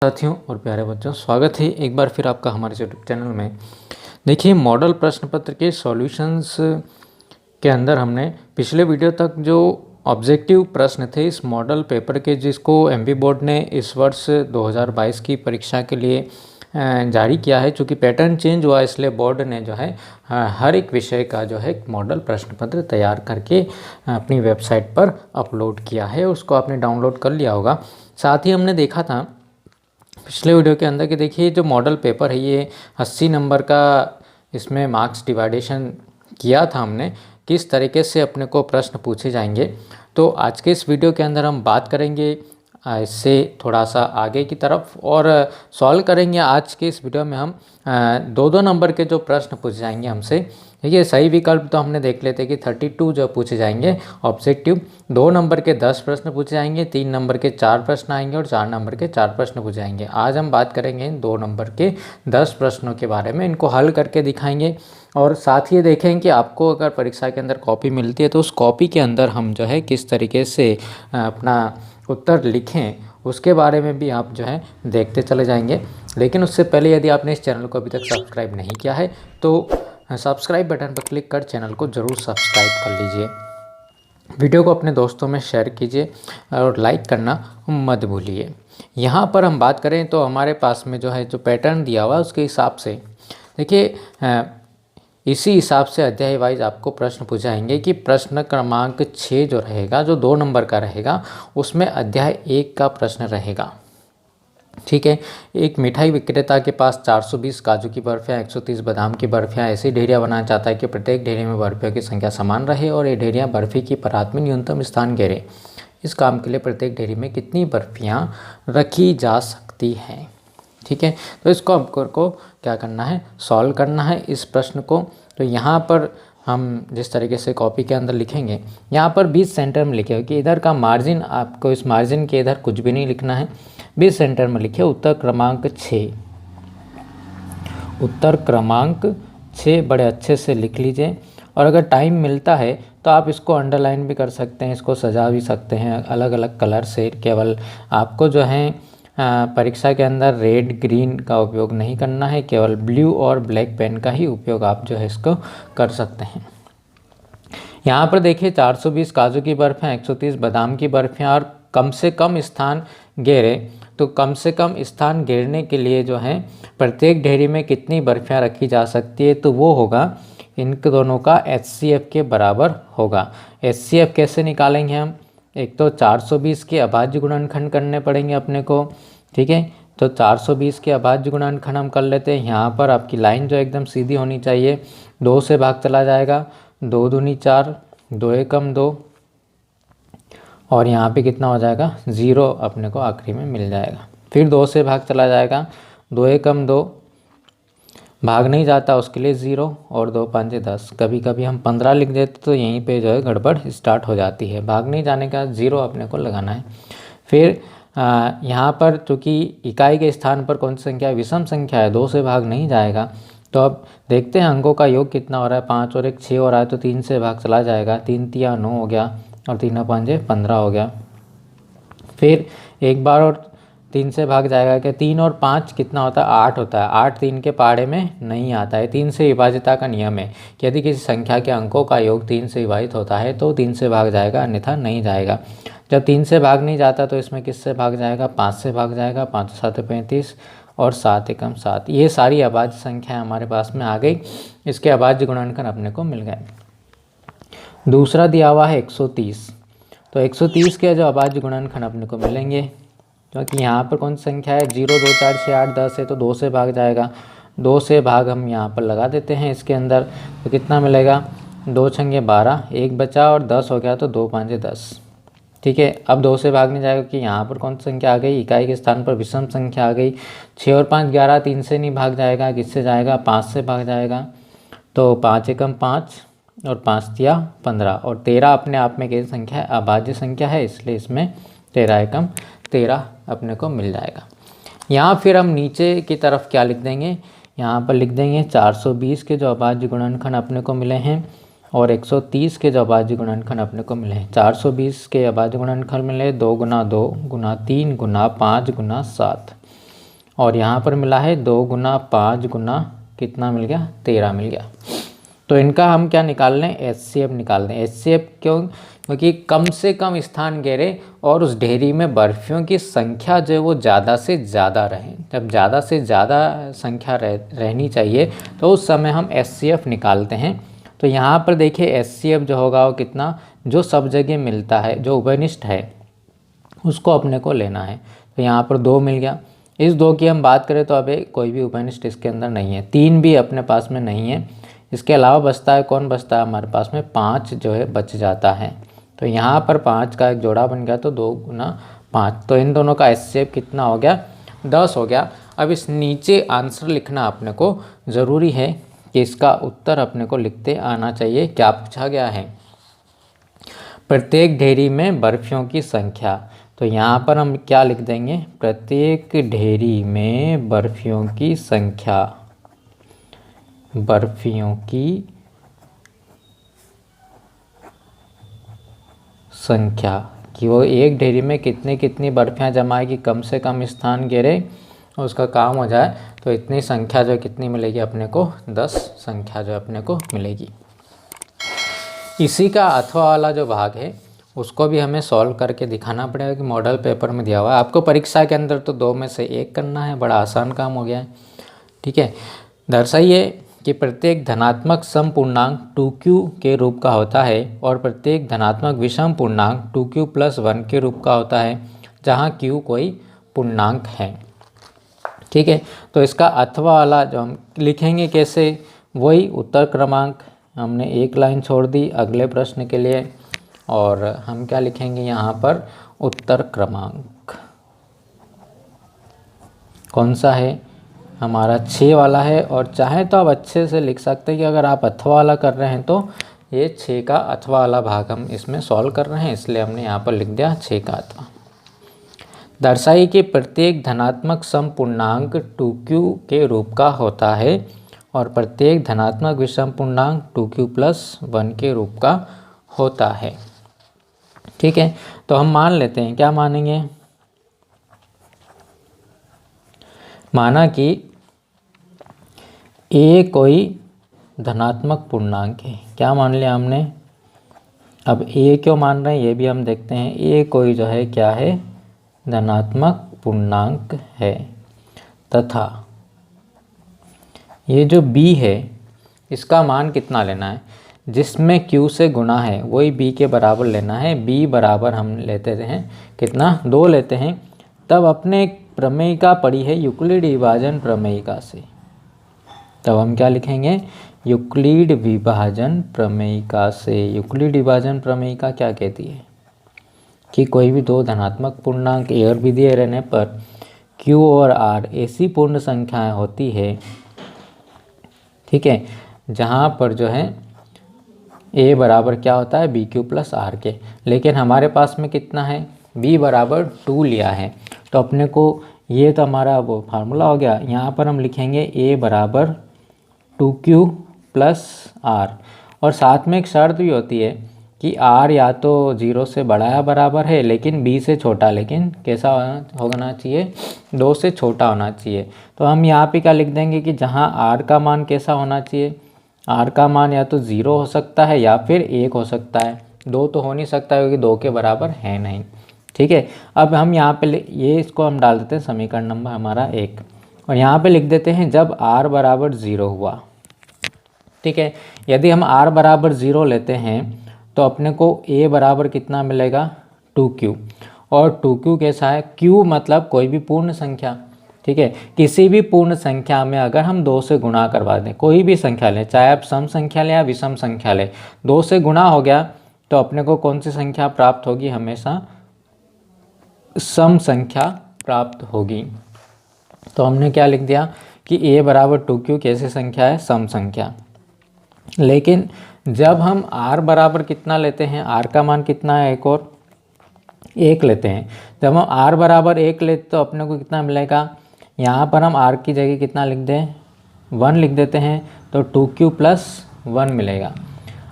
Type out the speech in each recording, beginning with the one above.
साथियों और प्यारे बच्चों, स्वागत है एक बार फिर आपका हमारे यूट्यूब चैनल में। देखिए, मॉडल प्रश्न पत्र के सॉल्यूशंस के अंदर हमने पिछले वीडियो तक जो ऑब्जेक्टिव प्रश्न थे इस मॉडल पेपर के, जिसको एमपी बोर्ड ने इस वर्ष 2022 की परीक्षा के लिए जारी किया है। चूँकि पैटर्न चेंज हुआ इसलिए बोर्ड ने जो है हर एक विषय का जो है मॉडल प्रश्न पत्र तैयार करके अपनी वेबसाइट पर अपलोड किया है। उसको आपने डाउनलोड कर लिया होगा। साथ ही हमने देखा था पिछले वीडियो के अंदर कि देखिए, जो मॉडल पेपर है ये 80 नंबर का इसमें मार्क्स डिवाइडेशन किया था हमने, किस तरीके से अपने को प्रश्न पूछे जाएंगे। तो आज के इस वीडियो के अंदर हम बात करेंगे इससे थोड़ा सा आगे की तरफ और सॉल्व करेंगे। आज के इस वीडियो में हम 2-2 नंबर के जो प्रश्न पूछे जाएंगे हमसे। देखिए, सही विकल्प तो हमने देख लेते कि 32 जो पूछे जाएंगे ऑब्जेक्टिव, 2 नंबर के 10 प्रश्न पूछे जाएंगे, 3 नंबर के 4 प्रश्न आएंगे और 4 नंबर के 4 प्रश्न पूछे जाएंगे। आज हम बात करेंगे इन 2 नंबर के 10 प्रश्नों के बारे में, इनको हल करके दिखाएंगे। और साथ ही देखें कि आपको अगर परीक्षा के अंदर कॉपी मिलती है तो उस कॉपी के अंदर हम जो है किस तरीके से अपना उत्तर लिखें, उसके बारे में भी आप जो है देखते चले जाएंगे। लेकिन उससे पहले यदि आपने इस चैनल को अभी तक सब्सक्राइब नहीं किया है तो सब्सक्राइब बटन पर क्लिक कर चैनल को ज़रूर सब्सक्राइब कर लीजिए। वीडियो को अपने दोस्तों में शेयर कीजिए और लाइक करना मत भूलिए। यहाँ पर हम बात करें तो हमारे पास में जो है जो पैटर्न दिया हुआ है उसके हिसाब से देखिए, इसी हिसाब से अध्याय वाइज आपको प्रश्न पूछाएंगे कि प्रश्न क्रमांक 6 जो रहेगा, जो 2 नंबर का रहेगा, उसमें अध्याय 1 का प्रश्न रहेगा। ठीक है। एक मिठाई विक्रेता के पास 420 काजू की बर्फियाँ, 130 बादाम की बर्फियाँ ऐसी ढेरियाँ बनाना चाहता है कि प्रत्येक ढेरी में बर्फियों की संख्या समान रहे और ये ढेरियाँ बर्फी की परात में न्यूनतम स्थान घेरे। इस काम के लिए प्रत्येक ढेरी में कितनी बर्फियाँ रखी जा सकती हैं। ठीक है। तो इसको आपको क्या करना है, सॉल्व करना है इस प्रश्न को। तो यहाँ पर हम जिस तरीके से कॉपी के अंदर लिखेंगे, यहाँ पर 20 सेंटर में लिखे हो कि इधर का मार्जिन, आपको इस मार्जिन के इधर कुछ भी नहीं लिखना है, 20 सेंटर में लिखे उत्तर क्रमांक 6। उत्तर क्रमांक 6 बड़े अच्छे से लिख लीजिए। और अगर टाइम मिलता है तो आप इसको अंडरलाइन भी कर सकते हैं, इसको सजा भी सकते हैं अलग अलग कलर से। केवल आपको जो है परीक्षा के अंदर रेड ग्रीन का उपयोग नहीं करना है, केवल ब्लू और ब्लैक पेन का ही उपयोग आप जो है इसको कर सकते हैं। यहाँ पर देखिए, 420 काजू की बर्फियाँ, 130 बादाम की बर्फियाँ और कम से कम स्थान घेरे। तो कम से कम स्थान घेरने के लिए जो है प्रत्येक ढेरी में कितनी बर्फियाँ रखी जा सकती है, तो वो होगा इन दोनों का HCF के बराबर होगा। HCF कैसे निकालेंगे हम, एक तो 420 के अभाज्य गुणनखंड करने पड़ेंगे अपने को। ठीक है। तो 420 के अभाज्य गुणनखंड हम कर लेते हैं। यहाँ पर आपकी लाइन जो एकदम सीधी होनी चाहिए, 2 से भाग चला जाएगा, 2 दूनी 4, 2 एकम 2 और यहाँ पे कितना हो जाएगा, 0 अपने को आखिरी में मिल जाएगा। फिर 2 से भाग चला जाएगा, 2 एकम 2, भाग नहीं जाता उसके लिए 0 और 2 5 10। कभी कभी हम 15 लिख देते तो यहीं पे जो है गड़बड़ स्टार्ट हो जाती है। भाग नहीं जाने का 0 अपने को लगाना है। फिर यहाँ पर चूँकि इकाई के स्थान पर कौन सी संख्या है, विषम संख्या है, 2 से भाग नहीं जाएगा। तो अब देखते हैं अंकों का योग कितना हो रहा है, 5 और 1 6 हो रहा है, तो 3 से भाग चला जाएगा, 3 तिया 9 हो गया और 3 5 15 हो गया। फिर एक बार और 3 से भाग जाएगा, क्या 3 और 5 कितना होता है, 8 होता है। 8 3 के पहाड़े में नहीं आता है। 3 से विभाजिता का नियम है कि यदि किसी संख्या के अंकों का योग 3 से विभाजित होता है तो 3 से भाग जाएगा, अन्यथा नहीं जाएगा। जब 3 से भाग नहीं जाता तो इसमें किससे भाग जाएगा, 5 से भाग जाएगा, 5 7 35 और 7 एकम 7। ये सारी अभाज्य संख्या हमारे पास में आ गई। इसके अभाज्य गुणनखंड अपने को मिल गए। दूसरा दिया हुआ है 130। तो 130 के जो अभाज्य गुणनखंड अपने को मिलेंगे, क्योंकि यहाँ पर कौन सी संख्या है, 0 2 4 6 8 10 है, तो 2 से भाग जाएगा। 2 से भाग हम यहाँ पर लगा देते हैं इसके अंदर, तो कितना मिलेगा, 2 छंगे 12, 1 बचा और 10 हो गया, तो 2 5 10। ठीक है। अब 2 से भाग नहीं जाएगा कि यहाँ पर कौन सी संख्या आ गई, इकाई के स्थान पर विषम संख्या आ गई। 6 और 5 11, 3 से नहीं भाग जाएगा, किससे जाएगा, 5 से भाग जाएगा। तो 5 एकम 5 और 5 तिया 15 और 13 अपने आप में कैसी संख्या है, अभाज्य संख्या है, इसलिए इसमें 13 एकम 13 अपने को मिल जाएगा। यहाँ फिर हम नीचे की तरफ क्या लिख देंगे, यहाँ पर लिख देंगे 420 के जो अभाज्य गुणनखंड अपने को मिले हैं और 130 के जो अभाज्य गुणनखंड अपने को मिले हैं। 420 के अभाज्य गुणनखंड मिले 2 गुना 2 गुना 3 गुना 5 गुना 7। और यहाँ पर मिला है 2 गुना 5 गुना कितना मिल गया, 13 मिल गया। तो इनका हम क्या निकाल लें, HCF निकाल दें। HCF क्यों, क्योंकि कम से कम स्थान घेरे और उस ढेरी में बर्फियों की संख्या जो है वो ज़्यादा से ज़्यादा रहे। जब ज़्यादा से ज़्यादा संख्या रहनी चाहिए तो उस समय हम HCF निकालते हैं। तो यहाँ पर देखिए HCF जो होगा वो कितना, जो सब जगह मिलता है, जो उभयनिष्ठ है उसको अपने को लेना है। तो यहाँ पर 2 मिल गया। इस 2 की हम बात करें तो अभी कोई भी उभयनिष्ठ इसके अंदर नहीं है, 3 भी अपने पास में नहीं है। इसके अलावा बचता है, कौन बचता है हमारे पास में, 5 जो है बच जाता है। तो यहाँ पर 5 का एक जोड़ा बन गया, तो 2 गुना 5। तो इन दोनों का HCF कितना हो गया, 10 हो गया। अब इस नीचे आंसर लिखना अपने को ज़रूरी है कि इसका उत्तर अपने को लिखते आना चाहिए। क्या पूछा गया है, प्रत्येक ढेरी में बर्फियों की संख्या। तो यहाँ पर हम क्या लिख देंगे, प्रत्येक ढेरी में बर्फियों की संख्या, बर्फियों की संख्या, कि वो एक ढेरी में कितनी कितनी बर्फियाँ जमाएगी, कम से कम स्थान घेरे उसका काम हो जाए। तो इतनी संख्या जो कितनी मिलेगी अपने को, 10 संख्या जो अपने को मिलेगी। इसी का अथवा वाला जो भाग है उसको भी हमें सॉल्व करके दिखाना पड़ेगा कि मॉडल पेपर में दिया हुआ है। आपको परीक्षा के अंदर तो 2 में से 1 करना है, बड़ा आसान काम हो गया है। ठीक है, दर्शाइए कि प्रत्येक धनात्मक सम पूर्णांक 2q के रूप का होता है और प्रत्येक धनात्मक विषम पूर्णांक 2q + 1 के रूप का होता है, जहाँ q कोई पूर्णांक है। ठीक है, तो इसका अथवा वाला जो हम लिखेंगे कैसे, वही उत्तर क्रमांक हमने एक लाइन छोड़ दी अगले प्रश्न के लिए, और हम क्या लिखेंगे यहाँ पर, उत्तर क्रमांक कौन सा है हमारा, 6 वाला है। और चाहे तो आप अच्छे से लिख सकते हैं कि अगर आप अथवा वाला कर रहे हैं तो ये 6 का अथवा वाला भाग हम इसमें सॉल्व कर रहे हैं, इसलिए हमने यहाँ पर लिख दिया 6 का अथवा। दर्शाइए कि प्रत्येक धनात्मक सम पूर्णांक 2q के रूप का होता है और प्रत्येक धनात्मक विषम पूर्णांक 2q + 1 के रूप का होता है। ठीक है, तो हम मान लेते हैं, क्या मानेंगे, माना कि a कोई धनात्मक पूर्णांक है। क्या मान लिया हमने, अब a क्यों मान रहे हैं ये भी हम देखते हैं। a कोई जो है क्या है, धनात्मक पूर्णांक है, तथा ये जो b है इसका मान कितना लेना है, जिसमें q से गुणा है वही b के बराबर लेना है। b बराबर हम लेते हैं कितना, 2 लेते हैं। तब अपने प्रमेयिका पढ़ी है यूक्लिड विभाजन प्रमेयिका से, तब हम क्या लिखेंगे, यूक्लिड विभाजन प्रमेयिका से। यूक्लिड विभाजन प्रमेयिका क्या कहती है कि कोई भी 2 धनात्मक पूर्णांक a और b दिए रहने पर q और r ऐसी पूर्ण संख्याएं होती है, ठीक है, जहां पर जो है a बराबर क्या होता है, bq + r के। लेकिन हमारे पास में कितना है, b बराबर 2 लिया है। तो अपने को ये तो हमारा वो फार्मूला हो गया। यहाँ पर हम लिखेंगे a बराबर 2q + r, और साथ में एक शर्त भी होती है कि r या तो 0 से बड़ा या बराबर है, लेकिन b से छोटा, लेकिन कैसा होना चाहिए, 2 से छोटा होना चाहिए। तो हम यहाँ पे क्या लिख देंगे कि जहाँ r का मान कैसा होना चाहिए, r का मान या तो 0 हो सकता है या फिर 1 हो सकता है, 2 तो हो नहीं सकता क्योंकि 2 के बराबर है नहीं। ठीक है, अब हम यहाँ पे ये इसको हम डाल देते हैं समीकरण नंबर हमारा 1, और यहाँ पे लिख देते हैं जब r बराबर 0 हुआ। ठीक है, यदि हम r बराबर 0 लेते हैं तो अपने को a बराबर कितना मिलेगा, 2q, और 2q कैसा है, q मतलब कोई भी पूर्ण संख्या। ठीक है, किसी भी पूर्ण संख्या में अगर हम 2 से गुणा करवा दें, कोई भी संख्या लें, चाहे आप सम संख्या लें या विषम संख्या लें, 2 से गुणा हो गया तो अपने को कौन सी संख्या प्राप्त होगी, हमेशा सम संख्या प्राप्त होगी। तो हमने क्या लिख दिया कि a बराबर 2q कैसी संख्या है, सम संख्या। लेकिन जब हम r बराबर कितना लेते हैं, r का मान कितना है, एक और 1 लेते हैं। जब हम r बराबर 1 लेते तो अपने को कितना मिलेगा, यहाँ पर हम r की जगह कितना लिख दें, 1 लिख देते हैं, तो 2q + 1 मिलेगा।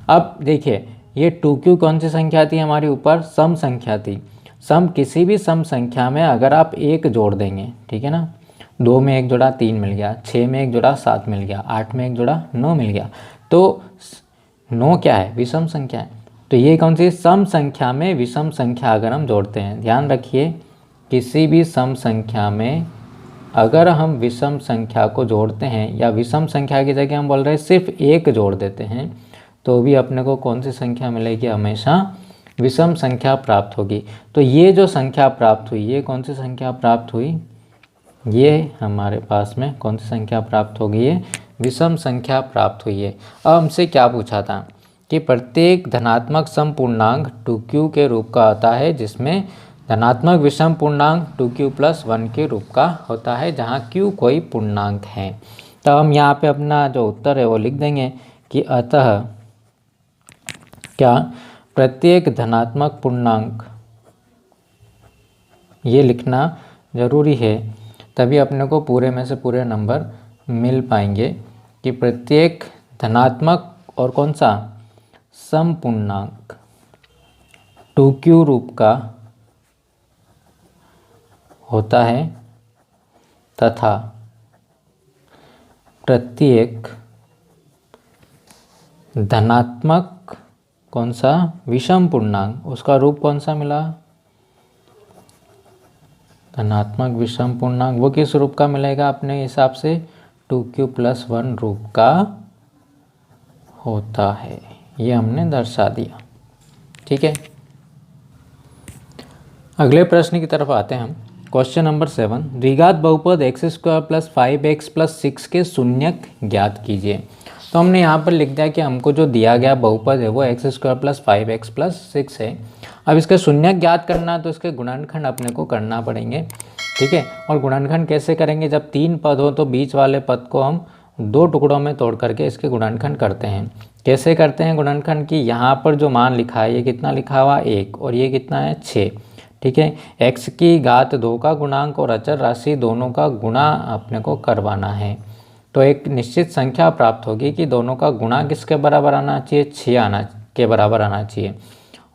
अब देखिए ये 2q कौन सी संख्या थी, हमारी ऊपर सम संख्या थी। सम, किसी भी सम संख्या में अगर आप 1 जोड़ देंगे, ठीक है ना, 2 में 1 जोड़ा 3 मिल गया, 6 में 1 जोड़ा 7 मिल गया, 8 में 1 जोड़ा 9 मिल गया। तो 9 क्या है? विषम संख्या है। तो ये कौन सी? सम संख्या में विषम संख्या अगर हम जोड़ते हैं, ध्यान रखिए किसी भी सम संख्या में अगर हम विषम संख्या को जोड़ते हैं या विषम संख्या की जगह हम बोल रहे हैं सिर्फ 1 जोड़ देते हैं, तो भी अपने को कौन सी संख्या मिलेगी? हमेशा विषम संख्या प्राप्त होगी। तो ये जो संख्या प्राप्त हुई, ये कौन सी संख्या प्राप्त हुई? ये हमारे पास में कौन सी संख्या प्राप्त होगी? ये विषम संख्या प्राप्त हुई है। अब हमसे क्या पूछा था कि प्रत्येक धनात्मक सम पूर्णांक 2q के रूप का आता है, जिसमें धनात्मक विषम पूर्णांक 2q + 1 के रूप का होता है, जहाँ q कोई पूर्णांक है। तो हम यहाँ पे अपना जो उत्तर है वो लिख देंगे कि अतः क्या प्रत्येक धनात्मक पूर्णांक, ये लिखना ज़रूरी है, तभी अपने को पूरे में से पूरे नंबर मिल पाएंगे कि प्रत्येक धनात्मक और कौन सा सम पूर्णांक 2q रूप का होता है तथा प्रत्येक धनात्मक कौन सा विषम पूर्णांक, उसका रूप कौन सा मिला? धनात्मक विषम पूर्णांक, वो किस रूप का मिलेगा अपने हिसाब से? 2q + 1 रूप का होता है। ये हमने दर्शा दिया, ठीक है। अगले प्रश्न की तरफ आते हैं हम। क्वेश्चन नंबर 7, द्विघात बहुपद x² + 5x + 6 के शून्यक ज्ञात कीजिए। तो हमने यहाँ पर लिख दिया कि हमको जो दिया गया बहुपद है वो x² + 5x + 6 है। अब इसका शून्यक ज्ञात करना है तो इसके गुणनखंड अपने को करना पड़ेंगे, ठीक है। और गुणनखंड कैसे करेंगे? जब 3 पद हो तो बीच वाले पद को हम 2 टुकड़ों में तोड़ करके इसके गुणनखंड करते हैं। कैसे करते हैं गुणनखंड की? यहाँ पर जो मान लिखा है ये कितना लिखा हुआ? 1, और ये कितना है? 6, ठीक है। x की घात 2 का गुणांक और अचर राशि दोनों का गुणा अपने को करवाना है। तो एक निश्चित संख्या प्राप्त होगी कि दोनों का गुणा किसके बराबर आना चाहिए? 6 के बराबर आना चाहिए।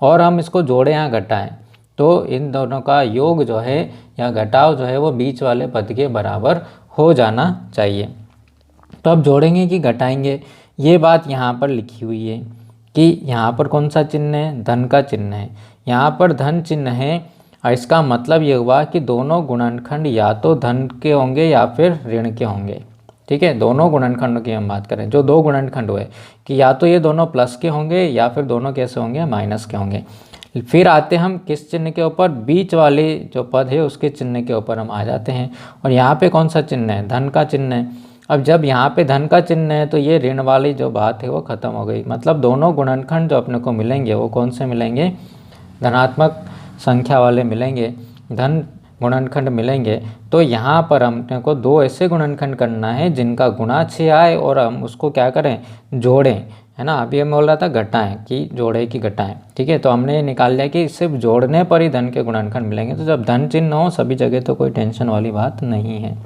और हम इसको जोड़ें या घटाएं तो इन दोनों का योग जो है या घटाव जो है वो बीच वाले पद के बराबर हो जाना चाहिए। तो अब जोड़ेंगे कि घटाएंगे, ये बात यहाँ पर लिखी हुई है कि यहाँ पर कौन सा चिन्ह है? धन का चिन्ह है। यहाँ पर धन चिन्ह है और इसका मतलब ये हुआ कि दोनों गुणनखंड या तो धन के होंगे या फिर ऋण के होंगे, ठीक है। दोनों गुणनखंडों की हम बात करें, जो 2 गुणनखंड हुए कि या तो ये दोनों प्लस के होंगे या फिर दोनों कैसे होंगे? माइनस के होंगे। फिर आते हम किस चिन्ह के ऊपर? बीच वाले जो पद है उसके चिन्ह के ऊपर हम आ जाते हैं। और यहाँ पे कौन सा चिन्ह है? धन का चिन्ह है। अब जब यहाँ पे धन का चिन्ह है तो ये ऋण वाली जो बात है वो खत्म हो गई। मतलब दोनों गुणनखंड जो अपने को मिलेंगे वो कौन से मिलेंगे? धनात्मक संख्या वाले मिलेंगे, धन गुणनखंड मिलेंगे। तो यहाँ पर हमने को 2 ऐसे गुणनखंड करना है जिनका गुणा 6 आए और हम उसको क्या करें? जोड़ें, है ना। अभी हम बोल रहा था घटाएं कि जोड़े कि घटाएं, ठीक है। तो हमने ये निकाल लिया कि सिर्फ जोड़ने पर ही धन के गुणनखंड मिलेंगे। तो जब धन चिन्ह हो सभी जगह तो कोई टेंशन वाली बात नहीं है।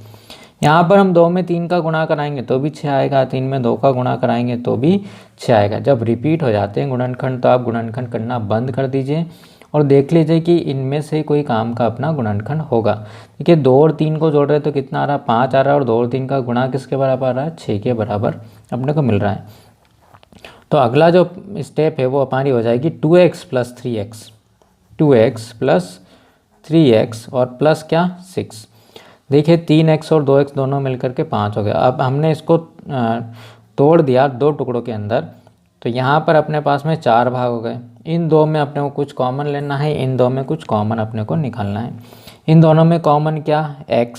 यहाँ पर हम 2 में 3 का गुणा कराएंगे तो भी 6 आएगा, 3 में 2 का गुणा कराएंगे तो भी 6 आएगा। जब रिपीट हो जाते हैं गुणनखंड तो आप गुणनखंड करना बंद कर दीजिए और देख लीजिए कि इनमें से कोई काम का अपना गुणनखंड होगा। देखिए 2 और 3 को जोड़ रहे हैं तो कितना आ रहा है? 5 आ रहा है, और 2 और 3 का गुणा किसके बराबर आ रहा है? 6 के बराबर अपने को मिल रहा है। तो अगला जो स्टेप है वो हमारी हो जाएगी 2x + 3x, 2x + 3x और प्लस क्या? 6। देखिए 3x और 2x दोनों मिलकर के 5 हो गया। अब हमने इसको तोड़ दिया 2 टुकड़ों के अंदर, तो यहाँ पर अपने पास में 4 भाग हो गए। इन 2 में अपने को कुछ कॉमन लेना है, इन 2 में कुछ कॉमन अपने को निकालना है। इन दोनों में कॉमन क्या? x।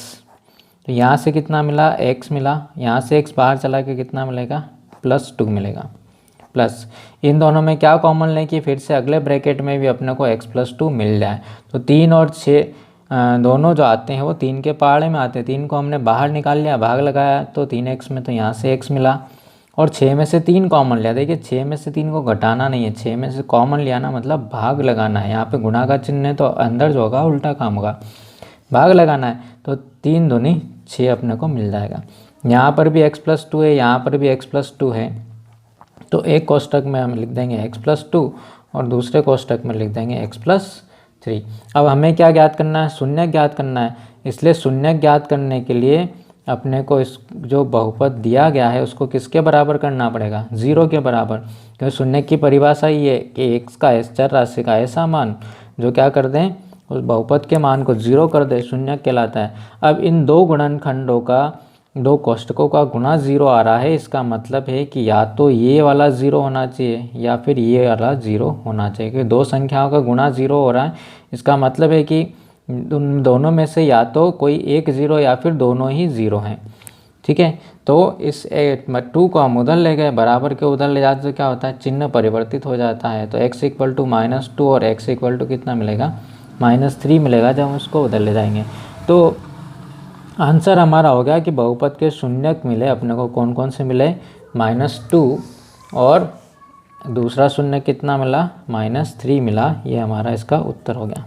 तो यहाँ से कितना मिला? x मिला। यहाँ से x बाहर चला के कितना मिलेगा? +2 मिलेगा। प्लस इन दोनों में क्या कॉमन लें कि फिर से अगले ब्रैकेट में भी अपने को x + 2 मिल जाए। तो 3 और 6 दोनों जो आते हैं वो 3 के पहाड़े में आते हैं। 3 को हमने बाहर निकाल लिया, भाग लगाया तो 3x में, तो यहाँ से x मिला। और 6 में से 3 कॉमन लिया। देखिए 6 में से 3 को घटाना नहीं है, 6 में से कॉमन लिया ना, मतलब भाग लगाना है। यहाँ पे गुणा का चिन्ह है तो अंदर जो होगा उल्टा काम होगा, भाग लगाना है। तो 3 दूनी 6 अपने को मिल जाएगा। यहाँ पर भी x + 2 है, यहाँ पर भी x + 2 है। तो एक कोष्टक में हम लिख देंगे x + 2 और दूसरे कोष्टक में लिख देंगे x + 3। अब हमें क्या ज्ञात करना है? शून्य ज्ञात करना है। इसलिए शून्य ज्ञात करने के लिए अपने को इस जो बहुपद दिया गया है उसको किसके बराबर करना पड़ेगा, 0 के बराबर। क्योंकि शून्य की परिभाषा ही है कि x का s चर राशि का ऐसा मान जो क्या कर दें, उस बहुपद के मान को 0 कर दे, शून्य कहलाता है। अब इन दो गुणनखंडों का, दो कोष्टकों का गुणा 0 आ रहा है, इसका मतलब है कि या तो ये वाला 0 होना चाहिए या फिर ये वाला 0 होना चाहिए। क्योंकि दो संख्याओं का गुणा 0 हो रहा है, इसका मतलब है कि उन दोनों में से या तो कोई एक 0 या फिर दोनों ही 0 हैं। ठीक है, तो इस 2 को हम उधर ले गए, बराबर के उधर ले जाते तो क्या होता है, चिन्ह परिवर्तित हो जाता है। तो x इक्वल टू -2 और x इक्वल टू कितना मिलेगा, -3 मिलेगा जब हम उसको उधर ले जाएंगे। तो आंसर हमारा हो गया कि बहुपद के शून्यक मिले अपने को, कौन कौन से मिले, -2 और दूसरा शून्य कितना मिला, -3 मिला। ये हमारा इसका उत्तर हो गया।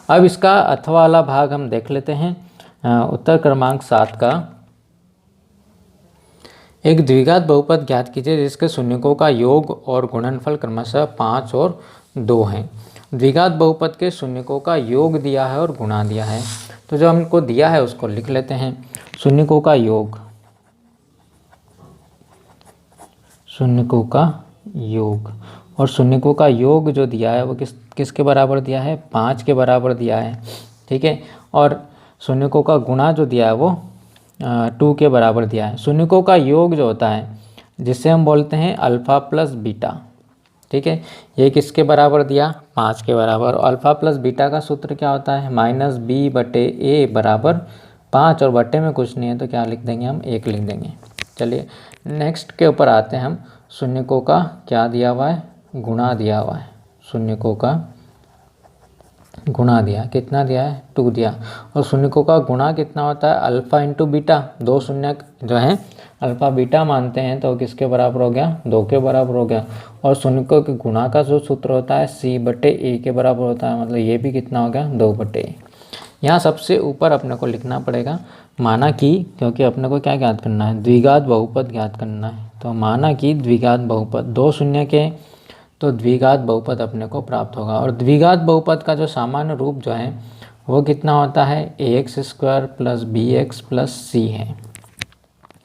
अब इसका अथवा वाला भाग हम देख लेते हैं। उत्तर क्रमांक 7 का, एक द्विघात बहुपद ज्ञात कीजिए जिसके शून्यकों का योग और गुणनफल क्रमशः 5 और 2 हैं। द्विघात बहुपद के शून्यकों का योग दिया है और गुणा दिया है। तो जो हमको दिया है उसको लिख लेते हैं। शून्यकों का योग, शून्यकों का योग, और शून्यकों का योग जो दिया है वो किसके बराबर दिया है, 5 के बराबर दिया है। ठीक है, और शून्यकों का गुणा जो दिया है वो 2 के बराबर दिया है। शून्यकों का योग जो होता है जिसे हम बोलते हैं अल्फ़ा प्लस बीटा। ठीक है, ये किसके बराबर दिया, 5 के बराबर। अल्फ़ा प्लस बीटा का सूत्र क्या होता है, -b/a बराबर 5, और बट्टे में कुछ नहीं है तो क्या लिख देंगे हम, 1 लिख देंगे। चलिए नेक्स्ट के ऊपर आते हैं हम। शून्यकों का क्या दिया हुआ है, गुणा दिया हुआ है। शून्यकों का गुणा दिया, कितना दिया है, 2 दिया। और शून्यकों का गुणा कितना होता है, अल्फ़ा इंटू बीटा। दो शून्य जो हैं अल्फ़ा बीटा मानते हैं तो किसके बराबर हो गया, 2 के बराबर हो गया। और शून्यकों के गुणा का जो सूत्र होता है c/a के बराबर होता है, मतलब ये भी कितना हो गया, 2/a। यहाँ सबसे ऊपर अपने को लिखना पड़ेगा माना कि, क्योंकि अपने को क्या ज्ञात करना है, द्विघात बहुपद ज्ञात करना है। तो माना कि द्विघात बहुपद, दो शून्य के तो द्विघात बहुपद अपने को प्राप्त होगा। और द्विघात बहुपद का जो सामान्य रूप जो है वो कितना होता है, ax² + bx + c है।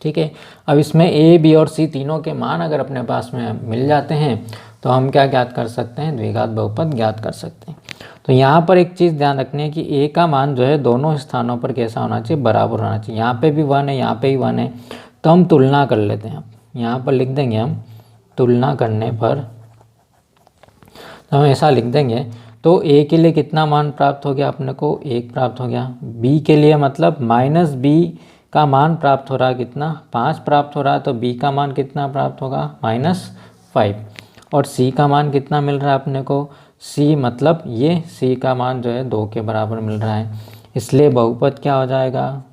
ठीक है, अब इसमें a, b और c तीनों के मान अगर अपने पास में मिल जाते हैं तो हम क्या ज्ञात कर सकते हैं, द्विघात बहुपद ज्ञात कर सकते हैं। तो यहाँ पर एक चीज़ ध्यान रखनी है कि a का मान जो है दोनों स्थानों पर कैसा होना चाहिए, बराबर होना चाहिए। यहाँ पे भी 1 है, यहाँ पे भी 1 है, तो हम तुलना कर लेते हैं। यहाँ पर लिख देंगे हम, तुलना करने पर तो हम ऐसा लिख देंगे। तो a के लिए कितना मान प्राप्त हो गया अपने को, 1 प्राप्त हो गया। b के लिए मतलब -b का मान प्राप्त हो रहा है, कितना, 5 प्राप्त हो रहा है। तो b का मान कितना प्राप्त होगा, -5। और c का मान कितना मिल रहा है अपने को, c मतलब ये c का मान जो है 2 के बराबर मिल रहा है। इसलिए बहुपद क्या हो जाएगा,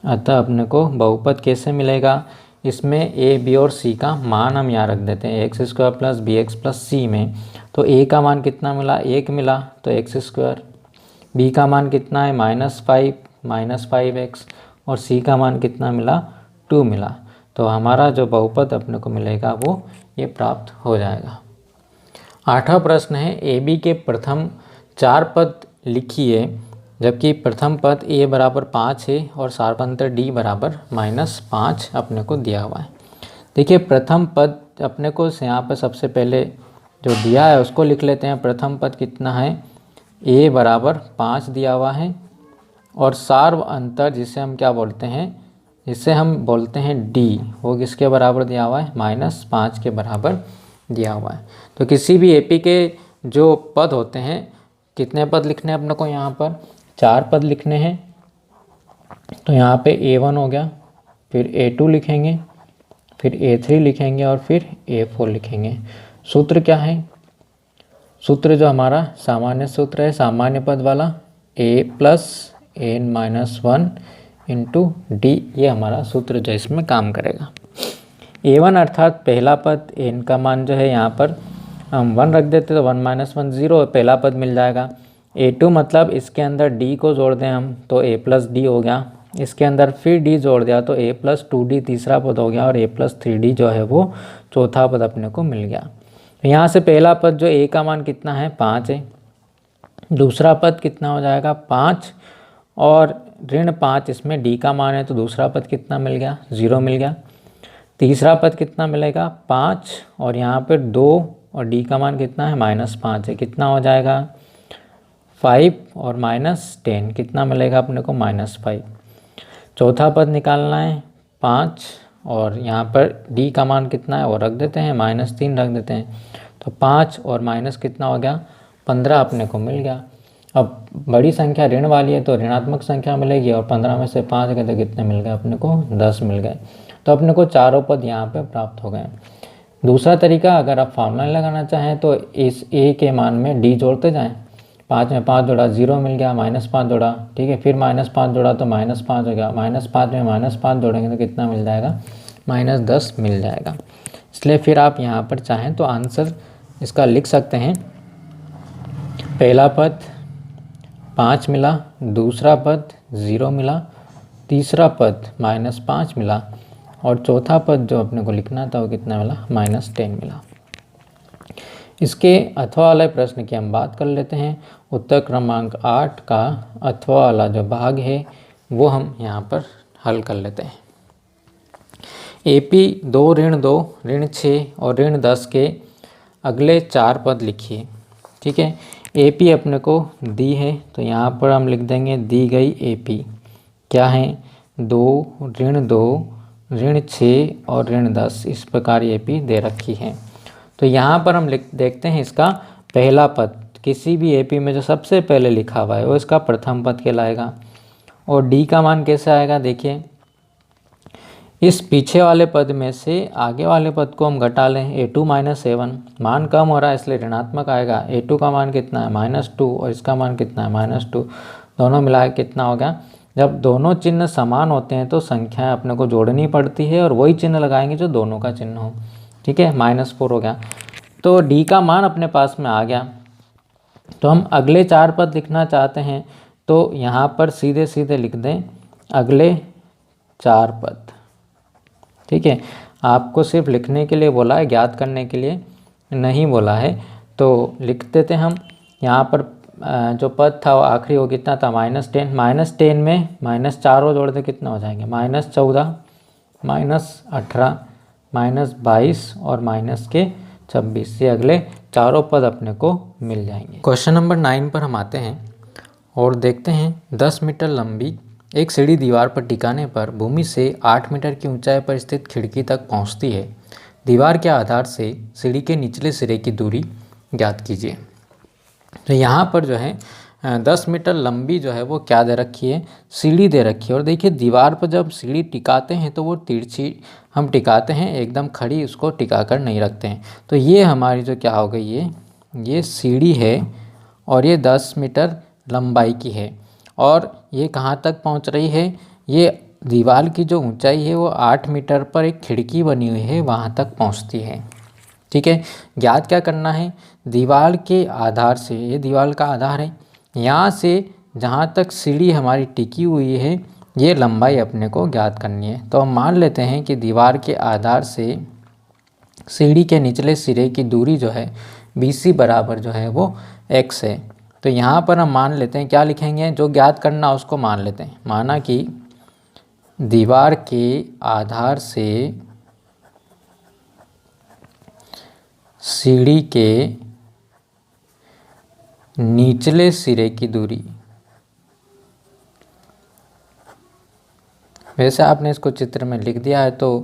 अतः अपने को बहुपद कैसे मिलेगा, इसमें a, b और c का मान हम यहाँ रख देते हैं, x² + bx + c में। तो a का मान कितना मिला, 1 मिला, तो x²। b का मान कितना है, -5x, और c का मान कितना मिला, 2 मिला। तो हमारा जो बहुपद अपने को मिलेगा वो ये प्राप्त हो जाएगा। 8वां प्रश्न है, ए बी के प्रथम 4 पद लिखिए जबकि प्रथम पद a बराबर 5 है और सारपंतर d बराबर -5 अपने को दिया हुआ है। देखिए प्रथम पद अपने को यहाँ पर सबसे पहले जो दिया है उसको लिख लेते हैं। प्रथम पद कितना है, a बराबर 5 दिया हुआ है, और सार्व अंतर जिसे हम क्या बोलते हैं, जिसे हम बोलते हैं d, वो किसके बराबर दिया हुआ है, -5 के बराबर दिया हुआ है। तो किसी भी एपी के जो पद होते हैं, कितने पद लिखने हैं अपने को, यहाँ पर 4 पद लिखने हैं। तो यहाँ पे a1 हो गया, फिर a2 लिखेंगे, फिर a3 लिखेंगे और फिर a4 लिखेंगे। सूत्र क्या है, सूत्र जो हमारा सामान्य सूत्र है, सामान्य पद वाला, a + n-1 × d, ये हमारा सूत्र जो इसमें काम करेगा। a1 अर्थात पहला पद, n का मान जो है यहाँ पर हम 1 रख देते तो 1 - 1 0, पहला पद मिल जाएगा। a2 मतलब इसके अंदर d को जोड़ दें हम तो a + d हो गया, इसके अंदर फिर d जोड़ दिया तो a + 2d तीसरा पद हो गया, और a + 3d जो है वो चौथा पद अपने को मिल गया। तो यहाँ से पहला पद जो a का मान कितना है, 5 है, दूसरा पद कितना हो जाएगा 5, और ऋण 5 इसमें डी का मान है, तो दूसरा पद कितना मिल गया, 0 मिल गया। तीसरा पद कितना मिलेगा, 5, और यहाँ पर 2 और डी का मान कितना है, -5 है, कितना हो जाएगा 5 और -10 कितना मिलेगा अपने को, -5। चौथा पद निकालना है 5, और यहाँ पर डी का मान कितना है वो रख देते हैं, -3 रख देते हैं, तो 5 और माइनस कितना हो गया, 15 अपने को मिल गया। अब बड़ी संख्या ऋण वाली है तो ऋणात्मक संख्या मिलेगी, और 15 में से 5 गए तो कितने मिल गए अपने को, 10 मिल गए। तो अपने को चारों पद यहाँ पे प्राप्त हो गए। दूसरा तरीका, अगर आप फार्मूला लगाना चाहें तो इस ए के मान में डी जोड़ते जाएं। 5 में 5 जोड़ा 0 मिल गया, -5 जोड़ा, ठीक है, फिर -5 जोड़ा तो -5 हो गया, -5 में -5 जोड़ेंगे तो कितना मिल जाएगा, -10 मिल जाएगा। इसलिए फिर आप यहाँ पर चाहें तो आंसर इसका लिख सकते हैं। पहला पद 5 मिला, दूसरा पद 0 मिला, तीसरा पद -5 मिला, और चौथा पद जो अपने को लिखना था वो कितना मिला, -10 मिला। इसके अथवा वाले प्रश्न की हम बात कर लेते हैं। उत्तर क्रमांक 8 का अथवा वाला जो भाग है वो हम यहाँ पर हल कर लेते हैं। AP 2 ऋण 2 ऋण 6 और ऋण 10 के अगले 4 पद लिखिए। ठीक है, AP अपने को दी है तो यहाँ पर हम लिख देंगे दी गई AP क्या है, 2 ऋण 2 ऋण 6 और ऋण 10, इस प्रकार AP दे रखी है। तो यहाँ पर हम देखते हैं इसका पहला पद, किसी भी AP में जो सबसे पहले लिखा हुआ है वो इसका प्रथम पद कहलाएगा। और D का मान कैसे आएगा, देखिए इस पीछे वाले पद में से आगे वाले पद को हम घटा लें, A2 - A1, मान कम हो रहा है इसलिए ऋणात्मक आएगा। A2 का मान कितना है, -2, और इसका मान कितना है, -2, दोनों मिलाकर कितना हो गया। जब दोनों चिन्ह समान होते हैं तो संख्याएं अपने को जोड़नी पड़ती है, और वही चिन्ह लगाएंगे जो दोनों का चिन्ह हो। ठीक है, -4 हो गया, तो D का मान अपने पास में आ गया। तो हम अगले 4 पद लिखना चाहते हैं तो यहाँ पर सीधे सीधे लिख दें अगले 4 पद। ठीक है, आपको सिर्फ लिखने के लिए बोला है, ज्ञात करने के लिए नहीं बोला है। तो लिख देते हम यहाँ पर जो पद था वो आखिरी वो कितना था, -10, -10 में -4 और जोड़ दे कितना हो जाएंगे, -14, -18, -22 और -26, ये अगले चारों पद अपने को मिल जाएंगे। क्वेश्चन नंबर 9 पर हम आते हैं और देखते हैं 10 मीटर लंबी एक सीढ़ी दीवार पर टिकाने पर भूमि से 8 मीटर की ऊंचाई पर स्थित खिड़की तक पहुंचती है। दीवार के आधार से सीढ़ी के निचले सिरे की दूरी ज्ञात कीजिए। तो यहाँ पर जो है 10 मीटर लंबी जो है वो क्या दे रखी है, सीढ़ी दे रखी है। और देखिए दीवार पर जब सीढ़ी टिकाते हैं तो वो तिरछी हम टिकाते हैं, एकदम खड़ी उसको टिका कर नहीं रखते हैं। तो ये हमारी जो क्या हो गई है, ये सीढ़ी है और ये 10 मीटर लंबाई की है, और ये कहाँ तक पहुँच रही है, ये दीवार की जो ऊंचाई है वो 8 मीटर पर एक खिड़की बनी हुई है वहाँ तक पहुँचती है। ठीक है, ज्ञात क्या करना है, दीवार के आधार से, ये दीवार का आधार है, यहाँ से जहाँ तक सीढ़ी हमारी टिकी हुई है ये लंबाई अपने को ज्ञात करनी है। तो हम मान लेते हैं कि दीवार के आधार से सीढ़ी के निचले सिरे की दूरी जो है BC बराबर जो है वो x है। तो यहाँ पर हम मान लेते हैं, क्या लिखेंगे, जो ज्ञात करना उसको मान लेते हैं। माना कि दीवार के आधार से सीढ़ी के निचले सिरे की दूरी, वैसे आपने इसको चित्र में लिख दिया है तो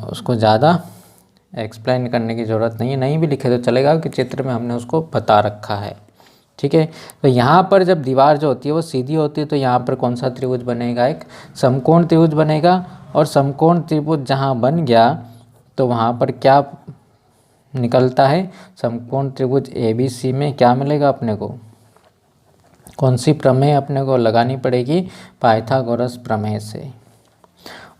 उसको ज़्यादा एक्सप्लेन करने की ज़रूरत नहीं है, नहीं भी लिखे तो चलेगा कि चित्र में हमने उसको बता रखा है। ठीक है, तो यहाँ पर जब दीवार जो होती है वो सीधी होती है तो यहाँ पर कौन सा त्रिभुज बनेगा, एक समकोण त्रिभुज बनेगा। और समकोण त्रिभुज जहाँ बन गया तो वहाँ पर क्या निकलता है, समकोण त्रिभुज ABC में क्या मिलेगा अपने को, कौन सी प्रमेय अपने को लगानी पड़ेगी, पाइथागोरस प्रमेय से।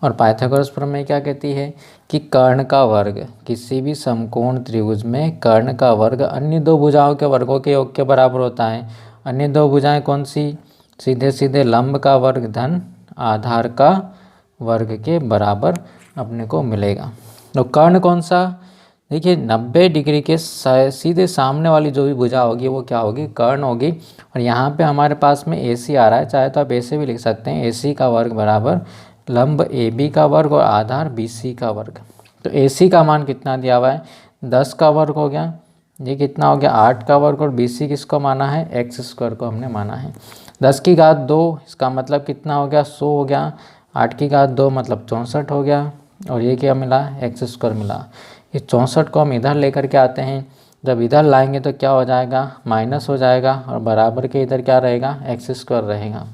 और पाइथागोरस प्रमेय क्या कहती है कि कर्ण का वर्ग, किसी भी समकोण त्रिभुज में कर्ण का वर्ग अन्य दो भुजाओं के वर्गों के योग के बराबर होता है। अन्य दो भुजाएं कौन सी, सीधे सीधे लंब का वर्ग धन आधार का वर्ग के बराबर अपने को मिलेगा। तो कर्ण कौन सा, देखिए 90 डिग्री के सीधे सामने वाली जो भी भुजा होगी वो क्या होगी, कर्ण होगी। और यहाँ पे हमारे पास में AC आ रहा है, चाहे तो आप ऐसे भी लिख सकते हैं, AC का वर्ग बराबर लंब AB का वर्ग और आधार BC का वर्ग। तो AC का मान कितना दिया हुआ है, 10 का वर्ग हो गया, ये कितना हो गया 8 का वर्ग, और BC किसको माना है, x² को हमने माना है। 10 की घात 2 इसका मतलब कितना हो गया, 100 हो गया। 8 की घात 2 मतलब 64 हो गया, और ये क्या मिला, x² मिला। इस 64 को हम इधर लेकर के आते हैं, जब इधर लाएंगे तो क्या हो जाएगा, माइनस हो जाएगा, और बराबर के इधर क्या रहेगा, x² रहेगा।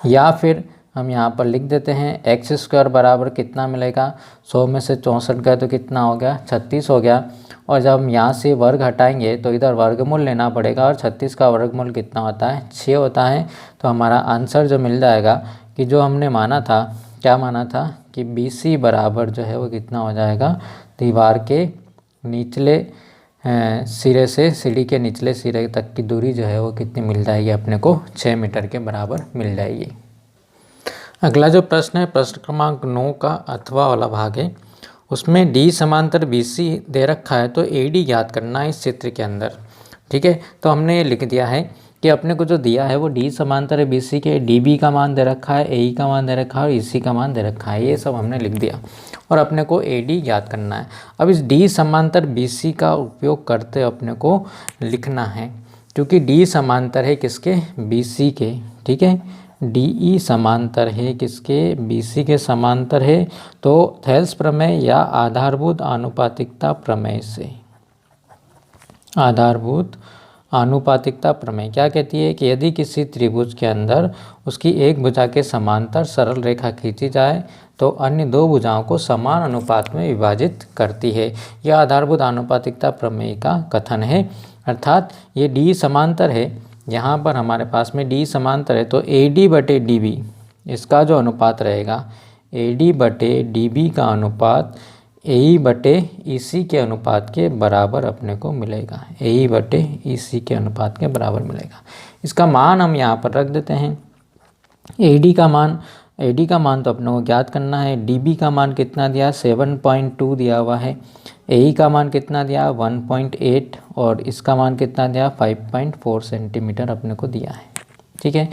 या फिर हम यहाँ पर लिख देते हैं x² बराबर कितना मिलेगा, 100 में से 64 गए तो कितना हो गया, 36 हो गया। और जब हम यहाँ से वर्ग हटाएंगे तो इधर वर्गमूल लेना पड़ेगा, और 36 का वर्गमूल कितना होता है, 6 होता है। तो हमारा आंसर जो मिल जाएगा कि जो हमने माना था, क्या माना था कि BC बराबर जो है वो कितना हो जाएगा, दीवार के निचले सिरे से सीढ़ी के निचले सिरे तक की दूरी जो है वो कितनी मिल जाएगी, अपने को 6 मीटर के बराबर मिल जाएगी। अगला जो प्रश्न है, प्रश्न क्रमांक 9 का अथवा वाला भाग है। उसमें D समांतर BC दे रखा है, तो AD ज्ञात करना है इस चित्र के अंदर। ठीक है, तो हमने ये लिख दिया है कि अपने को जो दिया है वो D समांतर है BC के, DB का मान दे रखा है, AE का मान दे रखा है और EC का मान दे रखा है, ये सब हमने लिख दिया। और अपने को AD ज्ञात करना है। अब इस D समांतर BC का उपयोग करते अपने को लिखना है, क्योंकि D समांतर है किसके, BC के। ठीक है, DE समांतर है किसके, BC के समांतर है। तो थेल्स प्रमेय या आधारभूत आनुपातिकता प्रमेय से, आधारभूत आनुपातिकता प्रमेय क्या कहती है कि यदि किसी त्रिभुज के अंदर उसकी एक भुजा के समांतर सरल रेखा खींची जाए तो अन्य दो भुजाओं को समान अनुपात में विभाजित करती है। यह आधारभूत आनुपातिकता प्रमेय का कथन है। अर्थात ये D समांतर है, यहाँ पर हमारे पास में D समांतर है, तो AD बटे DB इसका जो अनुपात रहेगा, AD बटे DB का अनुपात AE बटे EC के अनुपात के बराबर अपने को मिलेगा, AE बटे EC के अनुपात के बराबर मिलेगा। इसका मान हम यहाँ पर रख देते हैं। AD का मान तो अपने को ज्ञात करना है। DB का मान कितना दिया, 7.2 दिया हुआ है। AE का मान कितना दिया, 1.8, और इसका मान कितना दिया, 5.4 सेंटीमीटर अपने को दिया है। ठीक है,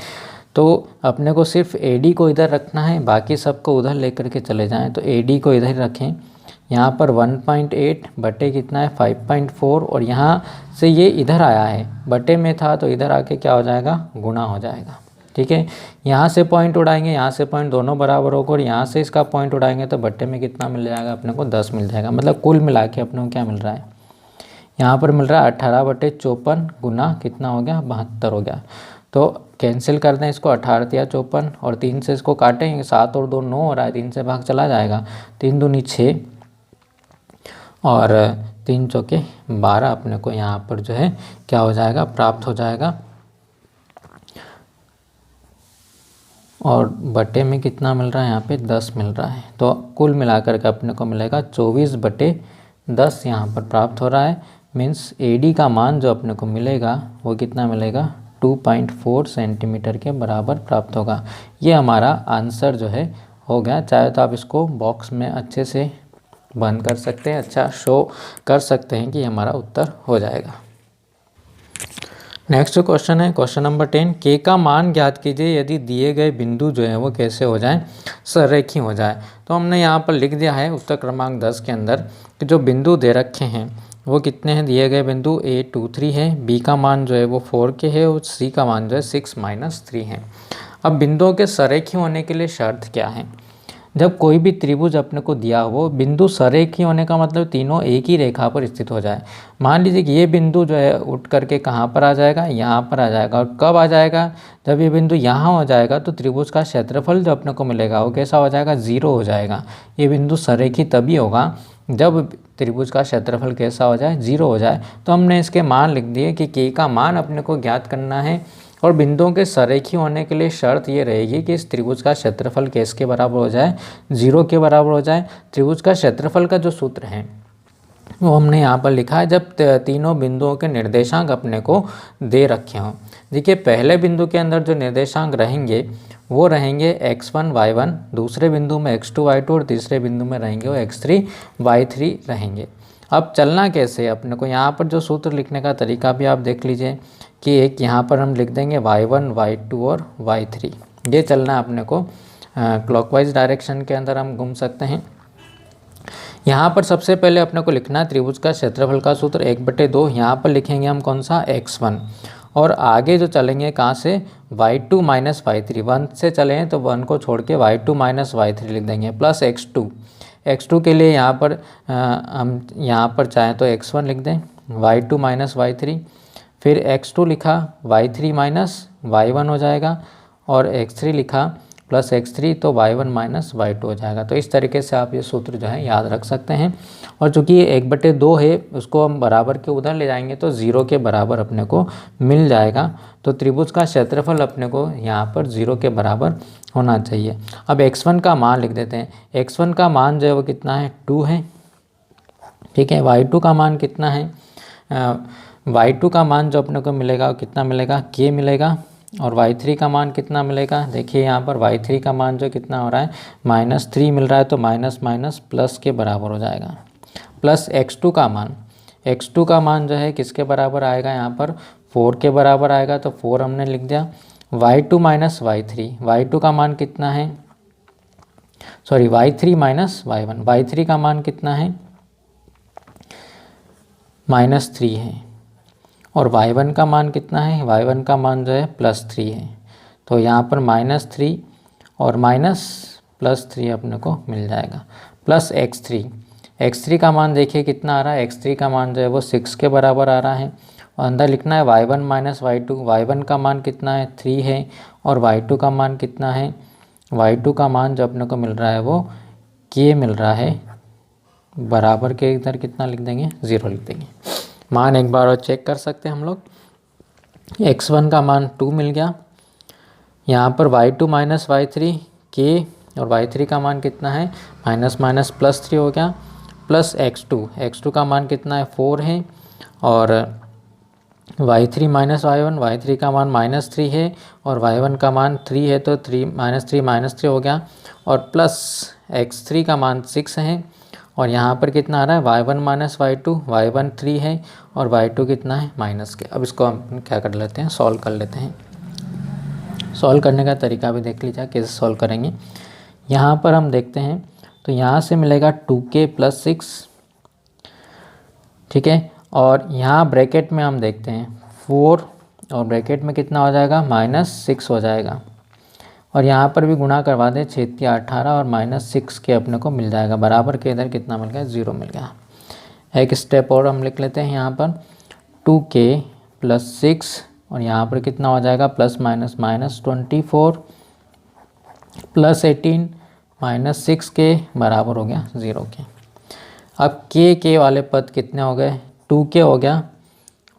तो अपने को सिर्फ AD को इधर रखना है, बाकी सबको उधर लेकर के चले जाएं। तो AD को इधर रखें, यहाँ पर 1.8 बटे कितना है, 5.4, और यहाँ से ये इधर आया है, बटे में था तो इधर आके क्या हो जाएगा, गुणा हो जाएगा। ठीक है, यहाँ से पॉइंट उड़ाएंगे, यहाँ से पॉइंट दोनों बराबर होगा, और यहाँ से इसका पॉइंट उड़ाएंगे तो बट्टे में कितना मिल जाएगा, अपने को 10 मिल जाएगा। मतलब कुल मिला के अपने को क्या मिल रहा है, यहाँ पर मिल रहा है 18/54 गुना कितना हो गया, 72 हो गया। तो कैंसिल कर दें इसको, 18 या 54, और 3 से इसको काटेंगे, 7 और 2 9 हो रहा है, 3 से भाग चला जाएगा, 3 दूनी 6 और 3 चौके 12 अपने को यहाँ पर जो है क्या हो जाएगा, प्राप्त हो जाएगा। और बटे में कितना मिल रहा है, यहाँ पे 10 मिल रहा है। तो कुल मिलाकर के अपने को मिलेगा 24/10 यहाँ पर प्राप्त हो रहा है। मीन्स AD का मान जो अपने को मिलेगा वो कितना मिलेगा, 2.4 सेंटीमीटर के बराबर प्राप्त होगा। ये हमारा आंसर जो है हो गया। चाहे तो आप इसको बॉक्स में अच्छे से बंद कर सकते हैं, अच्छा शो कर सकते हैं कि हमारा उत्तर हो जाएगा। नेक्स्ट जो क्वेश्चन है, क्वेश्चन नंबर 10, K का मान ज्ञात कीजिए यदि दिए गए बिंदु जो है वो कैसे हो जाए, सररेखी हो जाए। तो हमने यहाँ पर लिख दिया है उत्तर क्रमांक 10 के अंदर कि जो बिंदु दे रखे हैं वो कितने हैं, दिए गए बिंदु A 2 3 है, B का मान जो है वो 4 के है, और C का मान जो है 6 - 3 है। अब बिंदुओं के सररेखी होने के लिए शर्त क्या है, जब कोई भी त्रिभुज अपने को दिया हो, बिंदु सररेखी होने का मतलब तीनों एक ही रेखा पर स्थित हो जाए। मान लीजिए कि ये बिंदु जो है उठ करके कहाँ पर आ जाएगा, यहाँ पर आ जाएगा। और कब आ जाएगा, जब ये बिंदु यहाँ हो जाएगा तो त्रिभुज का क्षेत्रफल जो अपने को मिलेगा वो कैसा हो जाएगा, 0 हो जाएगा। ये बिंदु सररेखी तभी होगा जब त्रिभुज का क्षेत्रफल कैसा हो जाए, 0 हो जाए। तो हमने इसके मान लिख दिए कि K का मान अपने को ज्ञात करना है, और बिंदुओं के सररेखी होने के लिए शर्त ये रहेगी कि इस त्रिभुज का क्षेत्रफल किसके बराबर हो जाए, 0 के बराबर हो जाए। त्रिभुज का क्षेत्रफल का जो सूत्र है वो हमने यहाँ पर लिखा है, जब तीनों बिंदुओं के निर्देशांक अपने को दे रखे हों। देखिए पहले बिंदु के अंदर जो निर्देशांक रहेंगे वो रहेंगे x1 y1, दूसरे बिंदु में x2 y2, और तीसरे बिंदु में रहेंगे वो x3 y3 रहेंगे। अब चलना कैसे अपने को, यहाँ पर जो सूत्र लिखने का तरीका भी आप देख लीजिए कि एक यहाँ पर हम लिख देंगे y1 y2 और y3, ये चलना है अपने को क्लॉकवाइज डायरेक्शन के अंदर हम घूम सकते हैं। यहाँ पर सबसे पहले अपने को लिखना है त्रिभुज का क्षेत्रफल का सूत्र 1/2, यहाँ पर लिखेंगे हम कौन सा x1, और आगे जो चलेंगे कहाँ से y2 माइनस y3, 1 से चले हैं तो 1 को छोड़ के y2 माइनस y3 लिख देंगे प्लस x2 के लिए यहाँ पर हम यहाँ पर चाहें तो x1 लिख दें, y2 माइनस y3, फिर x2 लिखा y3 माइनस y1 हो जाएगा, और x3 लिखा प्लस x3 तो y1 माइनस y2 हो जाएगा। तो इस तरीके से आप ये सूत्र जो है याद रख सकते हैं। और चूँकि ये 1/2 है उसको हम बराबर के उधर ले जाएंगे तो 0 के बराबर अपने को मिल जाएगा। तो त्रिभुज का क्षेत्रफल अपने को यहाँ पर 0 के बराबर होना चाहिए। अब x1 का मान लिख देते हैं। x1 का मान जो है वो कितना है 2 है, ठीक है। y2 का मान कितना है, y2 का मान जो अपने को मिलेगा वो कितना मिलेगा k मिलेगा, और y3 का मान कितना मिलेगा, देखिए यहाँ पर y3 का मान जो कितना हो रहा है -3 मिल रहा है, तो माइनस माइनस प्लस के बराबर हो जाएगा। प्लस x2 का मान जो है किसके बराबर आएगा, यहाँ पर 4 के बराबर आएगा, तो 4 हमने लिख दिया। y2 माइनस y3 का मान कितना है, sorry y3 minus y1, y3 का मान कितना है -3 है, और y1 का मान कितना है, y1 का मान जो है +3 है। तो यहाँ पर -3 और +3 अपने को मिल जाएगा, प्लस x3 का मान देखिए कितना आ रहा है, x3 का मान जो है वो 6 के बराबर आ रहा है, और अंदर लिखना है y1 माइनस y1 का मान कितना है 3 है, और y2 का मान कितना है, y2 का मान जो अपने को मिल रहा है वो k मिल रहा है, बराबर के इधर कितना लिख देंगे 0 लिख देंगे। मान एक बार और चेक कर सकते हैं हम लोग। x1 का मान 2 मिल गया, यहाँ पर y2 माइनस y3 k, और y3 का मान कितना है +3 हो गया, प्लस x2 का मान कितना है 4 है, और y3 माइनस y3 का मान -3 है, और y1 का मान 3 है, तो 3 हो गया, और प्लस x3 का मान 6 है, और यहाँ पर कितना आ रहा है y1 माइनस y1 3 है, और y2 कितना है -के। अब इसको हम क्या कर लेते हैं, सॉल्व कर लेते हैं। सॉल्व करने का तरीका भी देख लीजिए कैसे सॉल्व करेंगे। यहाँ पर हम देखते हैं तो यहाँ से मिलेगा 2k + 6, ठीक है, और यहाँ ब्रैकेट में हम देखते हैं 4, और ब्रैकेट में कितना हो जाएगा -6 हो जाएगा, और यहाँ पर भी गुणा करवा दें, 6 × 18 और -6 के अपने को मिल जाएगा, बराबर के इधर कितना मिल गया 0 मिल गया। एक स्टेप और हम लिख लेते हैं, यहाँ पर 2k + 6, और यहाँ पर कितना हो जाएगा ±24 + 18 -6 के बराबर हो गया 0 के। अब k वाले पद कितने हो गए 2k हो गया,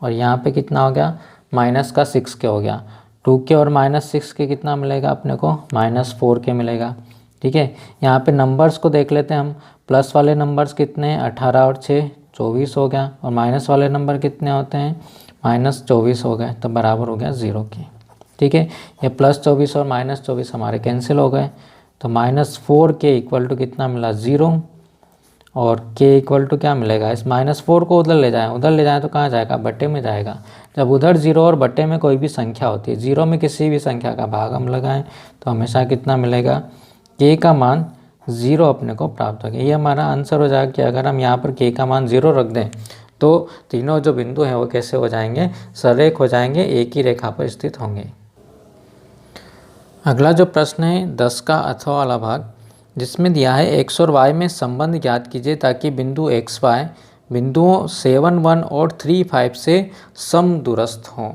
और यहाँ पे कितना हो गया -6k हो गया। 2k और -6 के कितना मिलेगा अपने को -4k मिलेगा, ठीक है। यहाँ पे नंबर्स को देख लेते हैं हम, प्लस वाले नंबर्स कितने हैं 18 और 6 24 हो गया, और माइनस वाले नंबर कितने होते हैं -24 हो गए, तो बराबर हो गया 0 के, ठीक है। ये +24 और -24 हमारे कैंसिल हो गए, तो -4k = कितना मिला 0, और k = क्या मिलेगा, इस -4 को उधर ले जाएं तो कहाँ जाएगा, बट्टे में जाएगा। जब उधर 0 और बट्टे में कोई भी संख्या होती है, 0 में किसी भी संख्या का भाग हम लगाएं तो हमेशा कितना मिलेगा, k का मान 0 अपने को प्राप्त हो गया। ये हमारा आंसर हो जाएगा कि अगर हम यहाँ पर k का मान 0 रख दें तो तीनों जो बिंदु हैं वो कैसे हो जाएंगे, सरेख हो जाएंगे, एक ही रेखा पर स्थित होंगे। अगला जो प्रश्न है 10 का अथवा वाला भाग, जिसमें दिया है x और y में संबंध ज्ञात कीजिए ताकि बिंदु x y बिंदुओं 7 1 और 3 5 से समदूरस्थ हों।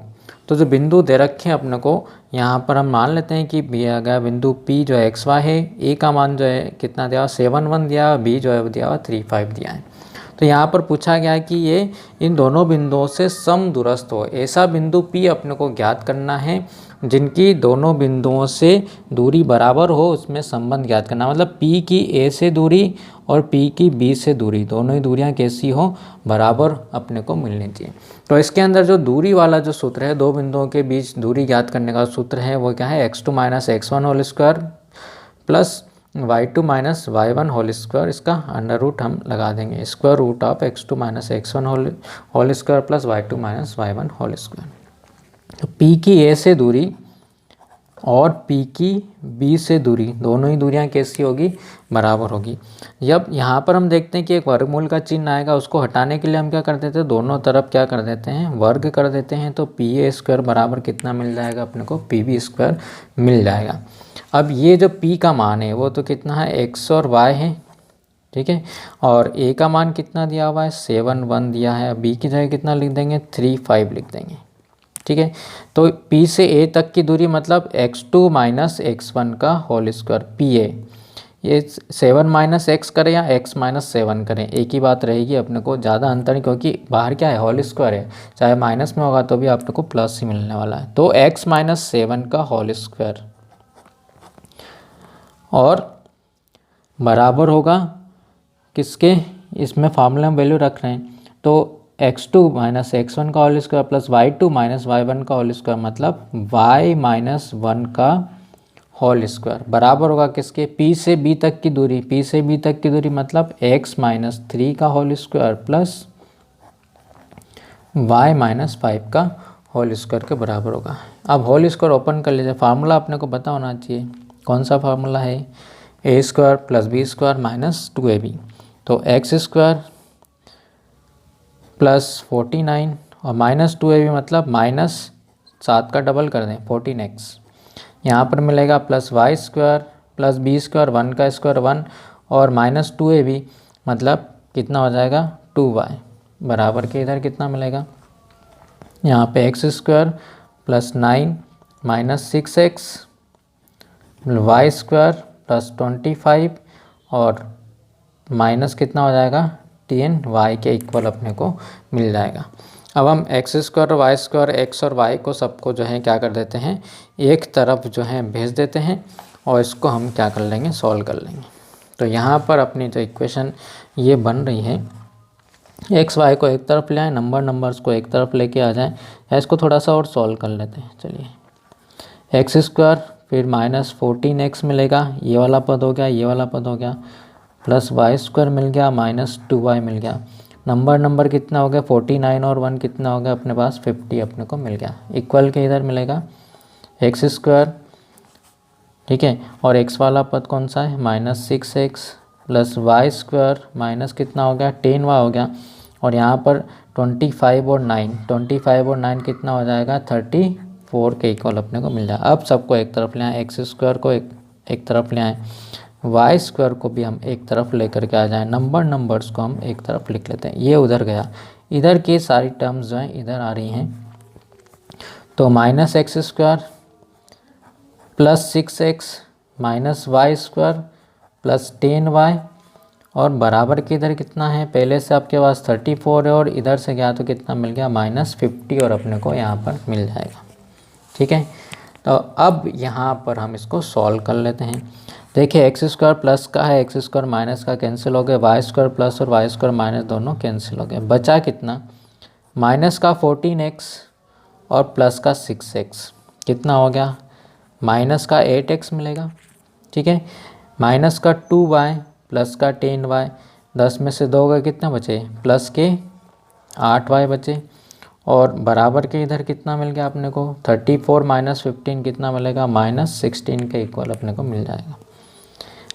तो जो बिंदु दे रखे हैं अपने को, यहाँ पर हम मान लेते हैं कि दिया गया बिंदु P जो है XY है, A का मान जो है कितना दिया 7 1 दिया, B जो है दिया हुआ 3 5 दिया है। तो यहाँ पर पूछा गया है कि ये इन दोनों बिंदुओं से समदूरस्थ हो। ऐसा बिंदु P अपने को ज्ञात करना है जिनकी दोनों बिंदुओं से दूरी बराबर हो, उसमें संबंध ज्ञात करना, मतलब P की A से दूरी और P की B से दूरी, दोनों ही दूरियां कैसी हो, बराबर अपने को मिलनी चाहिए। तो इसके अंदर जो दूरी वाला जो सूत्र है, दो बिंदुओं के बीच दूरी ज्ञात करने का सूत्र है, वो क्या है x2 - x1 whole square plus y2 minus y1 whole square, इसका अंडर रूट हम लगा देंगे, square root of x2 minus x1 whole square plus y2 minus y1 whole square. तो p की a से दूरी और p की b से दूरी, दोनों ही दूरियां कैसी होगी, बराबर होगी। जब यहाँ पर हम देखते हैं कि एक वर्गमूल का चिन्ह आएगा, उसको हटाने के लिए हम क्या कर देते हैं, दोनों तरफ क्या कर देते हैं, वर्ग कर देते हैं। तो पी ए स्क्वायर बराबर कितना मिल जाएगा अपने को, पी बी स्क्वायर मिल जाएगा। अब ये जो p का मान है वो तो कितना है, x और y है, ठीक है, और a का मान कितना दिया हुआ है, 7 1 दिया है। b की जगह कितना लिख देंगे, 3 5 लिख देंगे, ठीक है। तो P से A तक की दूरी मतलब x2 माइनस x1 का होल स्क्वायर पी ए, ये 7 माइनस एक्स करें या x माइनस 7 करें, एक ही बात रहेगी अपने को, ज़्यादा अंतर नहीं, क्योंकि बाहर क्या है, होल स्क्वायर है, चाहे माइनस में होगा तो भी अपने को प्लस ही मिलने वाला है। तो x माइनस 7 का होल स्क्वायर और बराबर होगा किसके, इसमें फार्मूला में वैल्यू रख रहे हैं, तो x2 माइनस x1 का whole square plus y2 minus y1 का होल स्क्वायर मतलब y माइनस 1 का होल स्क्वायर बराबर होगा किसके, p से b तक की दूरी, p से b तक की दूरी मतलब x माइनस 3 का whole square plus y minus 5 का होल स्क्वायर के बराबर होगा। अब होल स्क्वायर ओपन कर लीजिए, फार्मूला अपने को पता होना चाहिए, कौन सा फार्मूला है, a square plus b square minus 2ab, तो एक्स स्क्वायर प्लस 49 और माइनस 2ab मतलब माइनस 7 का डबल कर दें 14x, यहाँ पर मिलेगा plus y square plus b square 1 का स्क्वायर 1 और माइनस 2ab मतलब कितना हो जाएगा 2y, बराबर के इधर कितना मिलेगा, यहाँ पे x square plus 9 minus 6x y square plus 25 और माइनस कितना हो जाएगा 10y के इक्वल अपने को मिल जाएगा। अब हम x square y square x और वाई को सबको जो है क्या कर देते हैं, एक तरफ जो है भेज देते हैं और इसको हम क्या कर लेंगे, सॉल्व कर लेंगे। तो यहाँ पर अपनी जो इक्वेशन ये बन रही है, एक्स वाई को एक तरफ ले आए, नंबर्स को एक तरफ लेके आ जाएं, या इसको थोड़ा सा और सॉल्व कर लेते हैं। चलिए एक्स स्क्वायर फिर माइनस 14x मिलेगा, ये वाला पद हो गया, ये वाला पद हो गया, प्लस वाई स्क्वायर मिल गया माइनस 2y मिल गया, नंबर कितना हो गया 49 और 1 कितना हो गया अपने पास 50 अपने को मिल गया, इक्वल के इधर मिलेगा एक्स स्क्वायर, ठीक है, और x वाला पद कौन सा है minus 6x plus y square minus कितना हो गया 10y हो गया, और यहाँ पर 25 और 9 कितना हो जाएगा 34 के इक्वल अपने को मिल जाए। अब सबको एक तरफ ले आए, एक्स स्क्वायर को एक तरफ ले आए, वाई स्क्वायर को भी हम एक तरफ लेकर के आ जाएं, नंबर्स को हम एक तरफ लिख लेते हैं, ये उधर गया, इधर की सारी टर्म्स जो हैं इधर आ रही हैं। तो minus x square plus 6x minus y square plus 10y और बराबर के इधर कितना है, पहले से आपके पास 34 है और इधर से गया तो कितना मिल गया माइनस 50 और अपने को यहाँ पर मिल जाएगा, ठीक है। तो अब यहाँ पर हम इसको सॉल्व कर लेते हैं। देखिए एक्स स्क्वायर प्लस का है, एक्स स्क्वायर माइनस का कैंसिल हो गया, वाई स्क्वायर प्लस और वाई स्क्वायर माइनस दोनों कैंसिल हो गए, बचा कितना माइनस का 14x और प्लस का 6x कितना हो गया, माइनस का 8x मिलेगा, ठीक है, माइनस का 2y प्लस का 10y, 10 में से 2 गए कितना बचे, प्लस के 8y बचे, और बराबर के इधर कितना मिल गया अपने को 34 माइनस 15 कितना मिलेगा माइनस 16 के इक्वल अपने को मिल जाएगा।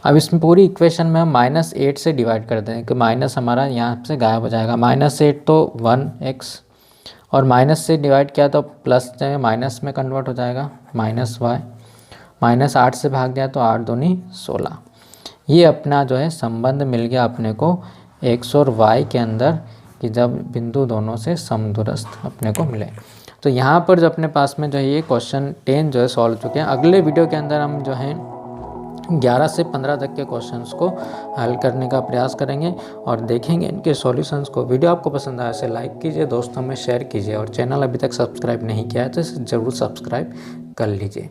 अब इसमें पूरी इक्वेशन में हम माइनस 8 से डिवाइड कर दें कि माइनस हमारा यहाँ से गायब हो जाएगा, माइनस 8 तो 1x और माइनस से डिवाइड किया तो प्लस जो माइनस में कन्वर्ट हो जाएगा माइनस y, माइनस 8 से भाग दिया तो 8 दूनी 16। ये अपना जो है संबंध मिल गया अपने को x और y के अंदर कि जब बिंदु दोनों से समदूरस्थ अपने को मिले। तो यहाँ पर जो अपने पास में जो है ये क्वेश्चन 10 जो है सॉल्व चुके हैं। अगले वीडियो के अंदर हम जो है 11 से 15 तक के क्वेश्चंस को हल करने का प्रयास करेंगे और देखेंगे इनके सॉल्यूशंस को। वीडियो आपको पसंद आया इसे लाइक कीजिए, दोस्तों में शेयर कीजिए और चैनल अभी तक सब्सक्राइब नहीं किया है तो इसे ज़रूर सब्सक्राइब कर लीजिए।